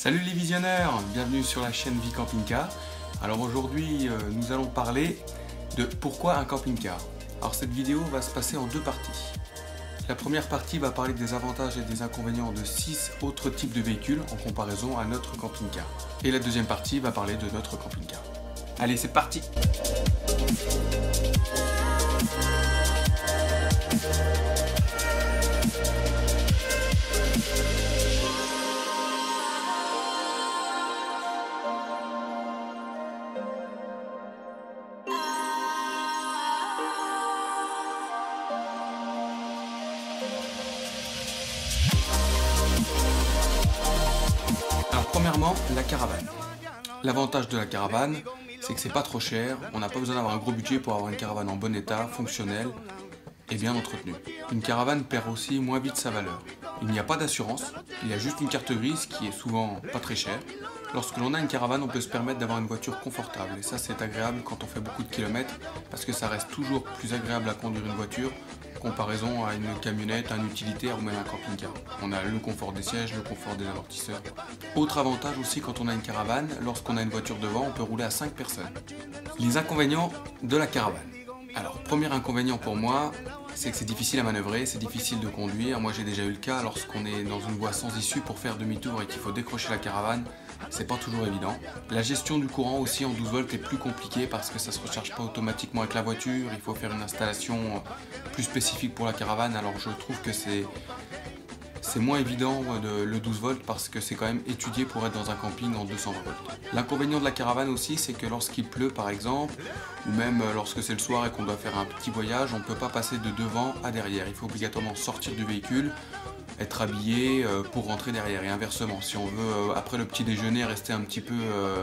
Salut les visionnaires, bienvenue sur la chaîne Vie Camping-Car. Alors aujourd'hui nous allons parler de pourquoi un camping-car. Alors cette vidéo va se passer en deux parties. La première partie va parler des avantages et des inconvénients de 6 autres types de véhicules en comparaison à notre camping-car. Et la deuxième partie va parler de notre camping-car. Allez, c'est parti! Alors premièrement, la caravane. L'avantage de la caravane, c'est que c'est pas trop cher, on n'a pas besoin d'avoir un gros budget pour avoir une caravane en bon état, fonctionnelle et bien entretenue. Une caravane perd aussi moins vite sa valeur. Il n'y a pas d'assurance, il y a juste une carte grise qui est souvent pas très chère. Lorsque l'on a une caravane, on peut se permettre d'avoir une voiture confortable et ça c'est agréable quand on fait beaucoup de kilomètres parce que ça reste toujours plus agréable à conduire une voiture en comparaison à une camionnette, un utilitaire ou même un camping-car. On a le confort des sièges, le confort des amortisseurs. Autre avantage aussi quand on a une caravane, lorsqu'on a une voiture devant, on peut rouler à 5 personnes. Les inconvénients de la caravane. Alors, premier inconvénient pour moi, c'est que c'est difficile à manœuvrer, c'est difficile de conduire. Moi j'ai déjà eu le cas lorsqu'on est dans une voie sans issue pour faire demi-tour et qu'il faut décrocher la caravane, c'est pas toujours évident. La gestion du courant aussi en 12 volts est plus compliquée parce que ça se recharge pas automatiquement avec la voiture, il faut faire une installation plus spécifique pour la caravane, alors je trouve que c'est moins évident le 12 volts parce que c'est quand même étudié pour être dans un camping en 220 volts. L'inconvénient de la caravane aussi, c'est que lorsqu'il pleut par exemple, ou même lorsque c'est le soir et qu'on doit faire un petit voyage, on ne peut pas passer de devant à derrière. Il faut obligatoirement sortir du véhicule, être habillé pour rentrer derrière et inversement. Si on veut après le petit déjeuner rester un petit peu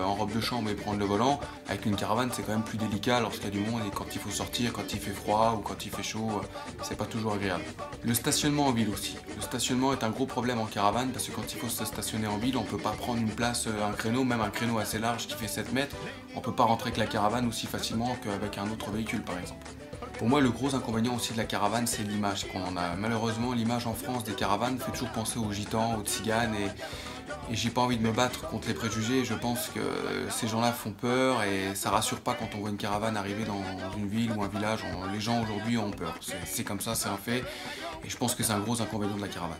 en robe de chambre et prendre le volant, avec une caravane c'est quand même plus délicat lorsqu'il y a du monde et quand il faut sortir, quand il fait froid ou quand il fait chaud, c'est pas toujours agréable. Le stationnement en ville aussi. Le stationnement est un gros problème en caravane parce que quand il faut se stationner en ville, on peut pas prendre une place, un créneau, même un créneau assez large qui fait 7 mètres, on peut pas rentrer avec la caravane aussi facilement qu'avec un autre véhicule par exemple. Pour moi, le gros inconvénient aussi de la caravane, c'est l'image qu'on en a. Malheureusement, l'image en France des caravanes fait toujours penser aux gitans, aux tziganes et j'ai pas envie de me battre contre les préjugés. Je pense que ces gens-là font peur et ça rassure pas quand on voit une caravane arriver dans une ville ou un village. Les gens aujourd'hui ont peur. C'est comme ça, c'est un fait et je pense que c'est un gros inconvénient de la caravane.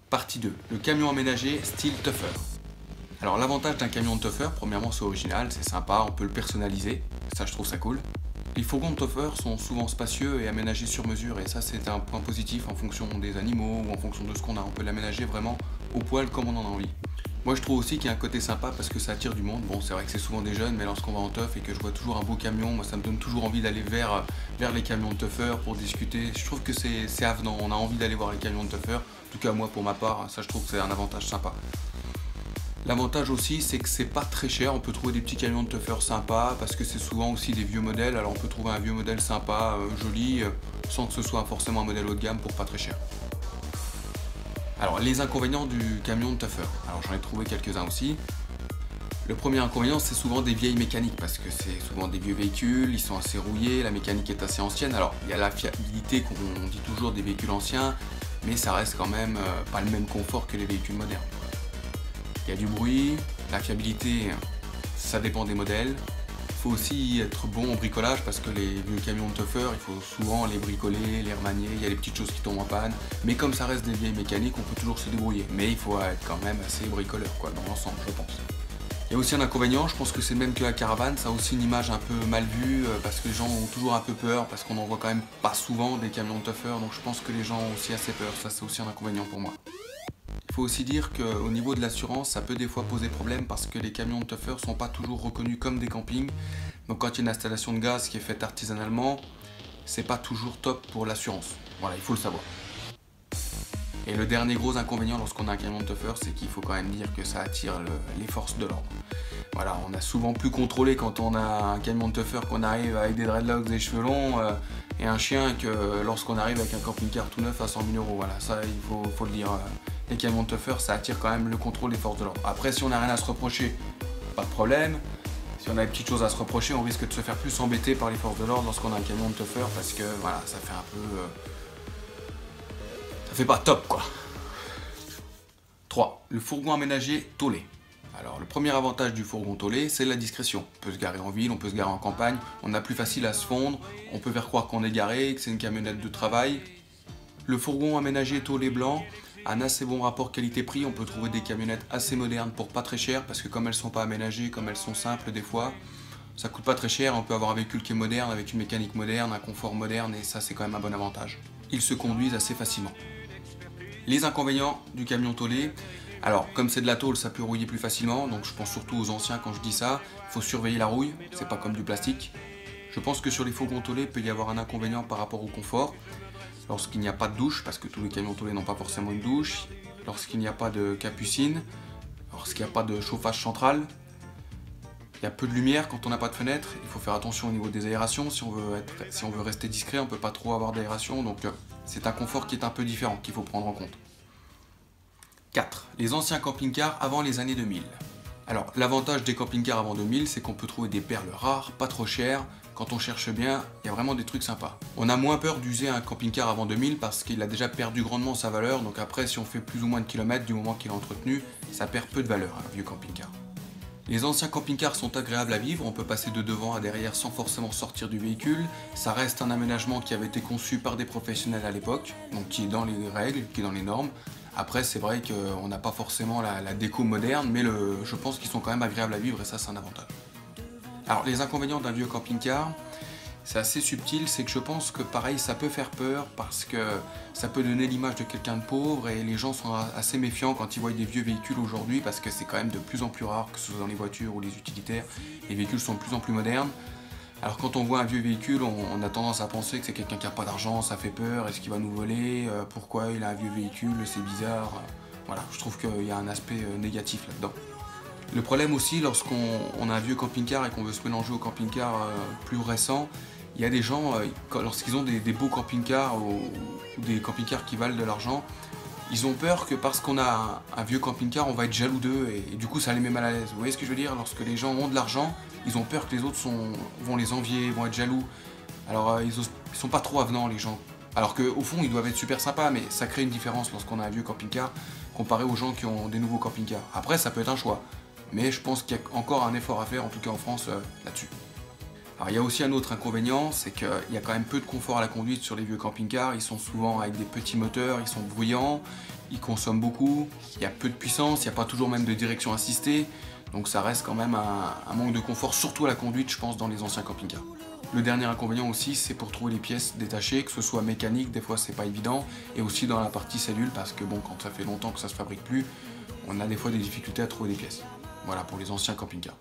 Partie 2. Le camion aménagé style Tuffer. Alors l'avantage d'un camion de Tuffer, premièrement c'est original, c'est sympa, on peut le personnaliser, ça je trouve ça cool. Les fourgons de Tuffer sont souvent spacieux et aménagés sur mesure et ça c'est un point positif en fonction des animaux ou en fonction de ce qu'on a. On peut l'aménager vraiment au poil comme on en a envie. Moi je trouve aussi qu'il y a un côté sympa parce que ça attire du monde. Bon c'est vrai que c'est souvent des jeunes mais lorsqu'on va en teuf et que je vois toujours un beau camion, moi ça me donne toujours envie d'aller vers les camions de Tuffer pour discuter. Je trouve que c'est avenant, on a envie d'aller voir les camions de Tuffer. En tout cas moi pour ma part, ça je trouve que c'est un avantage sympa. L'avantage aussi c'est que c'est pas très cher, on peut trouver des petits camions de Tuffer sympas parce que c'est souvent aussi des vieux modèles, alors on peut trouver un vieux modèle sympa, joli, sans que ce soit forcément un modèle haut de gamme pour pas très cher. Alors les inconvénients du camion de Tuffer, alors j'en ai trouvé quelques-uns aussi. Le premier inconvénient c'est souvent des vieilles mécaniques parce que c'est souvent des vieux véhicules, ils sont assez rouillés, la mécanique est assez ancienne, alors il y a la fiabilité qu'on dit toujours des véhicules anciens, mais ça reste quand même pas le même confort que les véhicules modernes. Il y a du bruit, la fiabilité, ça dépend des modèles. Il faut aussi être bon au bricolage parce que les vieux camions de Tuffer, il faut souvent les bricoler, les remanier, il y a des petites choses qui tombent en panne. Mais comme ça reste des vieilles mécaniques, on peut toujours se débrouiller. Mais il faut être quand même assez bricoleur quoi, dans l'ensemble, je pense. Il y a aussi un inconvénient, je pense que c'est le même que la caravane, ça a aussi une image un peu mal vue parce que les gens ont toujours un peu peur, parce qu'on en voit quand même pas souvent des camions de Tuffer, donc je pense que les gens ont aussi assez peur, ça c'est aussi un inconvénient pour moi. Il faut aussi dire qu'au niveau de l'assurance, ça peut des fois poser problème parce que les camions de Tuffer ne sont pas toujours reconnus comme des campings. Donc quand il y a une installation de gaz qui est faite artisanalement, c'est pas toujours top pour l'assurance. Voilà, il faut le savoir. Et le dernier gros inconvénient lorsqu'on a un camion de Tuffer, c'est qu'il faut quand même dire que ça attire les forces de l'ordre. Voilà, on a souvent plus contrôlé quand on a un camion de Tuffer qu'on arrive avec des dreadlocks, des cheveux longs et un chien que lorsqu'on arrive avec un camping-car tout neuf à 100 000 €. Voilà, ça il faut le dire. Les camions de Tuffer, ça attire quand même le contrôle des forces de l'ordre. Après, si on n'a rien à se reprocher, pas de problème. Si on a des petites choses à se reprocher, on risque de se faire plus embêter par les forces de l'ordre lorsqu'on a un camion de Tuffer parce que voilà, ça fait un peu... ça fait pas top quoi. 3. Le fourgon aménagé tôlé. Alors le premier avantage du fourgon tôlé, c'est la discrétion. On peut se garer en ville, on peut se garer en campagne, on a plus facile à se fondre, on peut faire croire qu'on est garé, que c'est une camionnette de travail. Le fourgon aménagé tôlé blanc a un assez bon rapport qualité-prix, on peut trouver des camionnettes assez modernes pour pas très cher, parce que comme elles sont pas aménagées, comme elles sont simples des fois, ça coûte pas très cher, on peut avoir un véhicule qui est moderne, avec une mécanique moderne, un confort moderne, et ça c'est quand même un bon avantage. Ils se conduisent assez facilement. Les inconvénients du camion tôlé, alors comme c'est de la tôle, ça peut rouiller plus facilement, donc je pense surtout aux anciens quand je dis ça, il faut surveiller la rouille, c'est pas comme du plastique. Je pense que sur les fourgons tôlés, il peut y avoir un inconvénient par rapport au confort, lorsqu'il n'y a pas de douche, parce que tous les camions tôlés n'ont pas forcément une douche, lorsqu'il n'y a pas de capucine, lorsqu'il n'y a pas de chauffage central, il y a peu de lumière quand on n'a pas de fenêtre, il faut faire attention au niveau des aérations, si on veut rester discret, on ne peut pas trop avoir d'aération, donc c'est un confort qui est un peu différent, qu'il faut prendre en compte. 4. Les anciens camping-cars avant les années 2000. Alors, l'avantage des camping-cars avant 2000, c'est qu'on peut trouver des perles rares, pas trop chères. Quand on cherche bien, il y a vraiment des trucs sympas. On a moins peur d'user un camping-car avant 2000 parce qu'il a déjà perdu grandement sa valeur. Donc après, si on fait plus ou moins de kilomètres du moment qu'il est entretenu, ça perd peu de valeur, un vieux camping-car. Les anciens camping-cars sont agréables à vivre, on peut passer de devant à derrière sans forcément sortir du véhicule. Ça reste un aménagement qui avait été conçu par des professionnels à l'époque, donc qui est dans les règles, qui est dans les normes. Après, c'est vrai qu'on n'a pas forcément la déco moderne, mais je pense qu'ils sont quand même agréables à vivre et ça, c'est un avantage. Alors, les inconvénients d'un vieux camping-car, c'est assez subtil, c'est que je pense que pareil, ça peut faire peur parce que ça peut donner l'image de quelqu'un de pauvre et les gens sont assez méfiants quand ils voient des vieux véhicules aujourd'hui parce que c'est quand même de plus en plus rare, que ce soit dans les voitures ou les utilitaires, les véhicules sont de plus en plus modernes. Alors quand on voit un vieux véhicule, on a tendance à penser que c'est quelqu'un qui n'a pas d'argent, ça fait peur, est-ce qu'il va nous voler, pourquoi il a un vieux véhicule, c'est bizarre. Voilà, je trouve qu'il y a un aspect négatif là-dedans. Le problème aussi, lorsqu'on a un vieux camping-car et qu'on veut se mélanger au camping-car plus récent, il y a des gens, lorsqu'ils ont des beaux camping-cars ou des camping-cars qui valent de l'argent, ils ont peur que parce qu'on a un vieux camping-car, on va être jaloux d'eux et du coup ça les met mal à l'aise. Vous voyez ce que je veux dire? Lorsque les gens ont de l'argent, ils ont peur que les autres vont les envier, vont être jaloux. Alors ils sont pas trop avenants les gens. Alors qu'au fond ils doivent être super sympas, mais ça crée une différence lorsqu'on a un vieux camping-car comparé aux gens qui ont des nouveaux camping-cars. Après ça peut être un choix, mais je pense qu'il y a encore un effort à faire, en tout cas en France, là-dessus. Alors il y a aussi un autre inconvénient, c'est qu'il y a quand même peu de confort à la conduite sur les vieux camping-cars, ils sont souvent avec des petits moteurs, ils sont bruyants, ils consomment beaucoup, il y a peu de puissance, il n'y a pas toujours même de direction assistée, donc ça reste quand même un manque de confort, surtout à la conduite je pense dans les anciens camping-cars. Le dernier inconvénient aussi, c'est pour trouver les pièces détachées, que ce soit mécanique, des fois c'est pas évident, et aussi dans la partie cellule, parce que bon, quand ça fait longtemps que ça se fabrique plus, on a des fois des difficultés à trouver des pièces. Voilà pour les anciens camping-cars.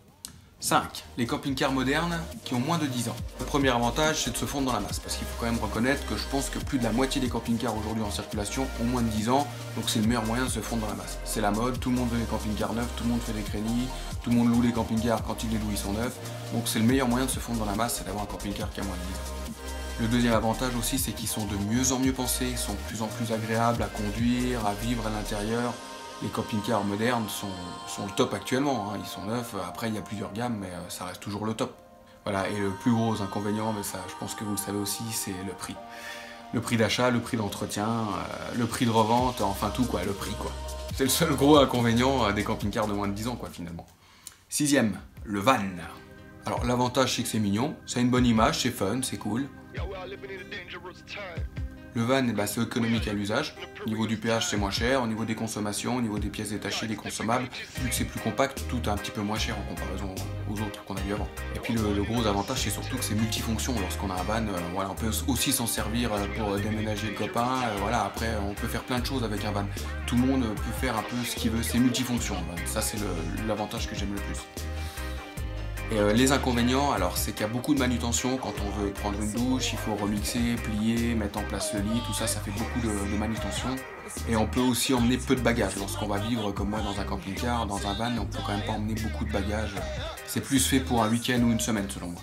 5. Les camping-cars modernes qui ont moins de 10 ans. Le premier avantage, c'est de se fondre dans la masse, parce qu'il faut quand même reconnaître que je pense que plus de la moitié des camping-cars aujourd'hui en circulation ont moins de 10 ans, donc c'est le meilleur moyen de se fondre dans la masse. C'est la mode, tout le monde veut les camping-cars neufs, tout le monde fait des crédits, tout le monde loue les camping-cars quand ils les louent, ils sont neufs, donc c'est le meilleur moyen de se fondre dans la masse, c'est d'avoir un camping-car qui a moins de 10 ans. Le deuxième avantage aussi, c'est qu'ils sont de mieux en mieux pensés, sont de plus en plus agréables à conduire, à vivre à l'intérieur. Les camping-cars modernes sont le top actuellement, hein. Ils sont neufs, après il y a plusieurs gammes, mais ça reste toujours le top. Voilà, et le plus gros inconvénient, mais ça je pense que vous le savez aussi, c'est le prix. Le prix d'achat, le prix d'entretien, le prix de revente, enfin tout quoi, le prix quoi. C'est le seul gros inconvénient des camping-cars de moins de 10 ans quoi finalement. 6e, le van. Alors l'avantage c'est que c'est mignon, ça a une bonne image, c'est fun, c'est cool. Le van, c'est économique à l'usage. Au niveau du péage, c'est moins cher. Au niveau des consommations, au niveau des pièces détachées, des consommables, vu que c'est plus compact, tout est un petit peu moins cher en comparaison aux autres qu'on a vu avant. Et puis le gros avantage, c'est surtout que c'est multifonction. Lorsqu'on a un van, voilà, on peut aussi s'en servir pour déménager le copain. Voilà, après, on peut faire plein de choses avec un van. Tout le monde peut faire un peu ce qu'il veut. C'est multifonction. Ça, c'est l'avantage que j'aime le plus. Et les inconvénients, alors c'est qu'il y a beaucoup de manutention. Quand on veut prendre une douche, il faut remixer, plier, mettre en place le lit, tout ça, ça fait beaucoup de manutention. Et on peut aussi emmener peu de bagages. Lorsqu'on va vivre comme moi dans un camping-car, dans un van, on peut quand même pas emmener beaucoup de bagages. C'est plus fait pour un week-end ou une semaine selon moi.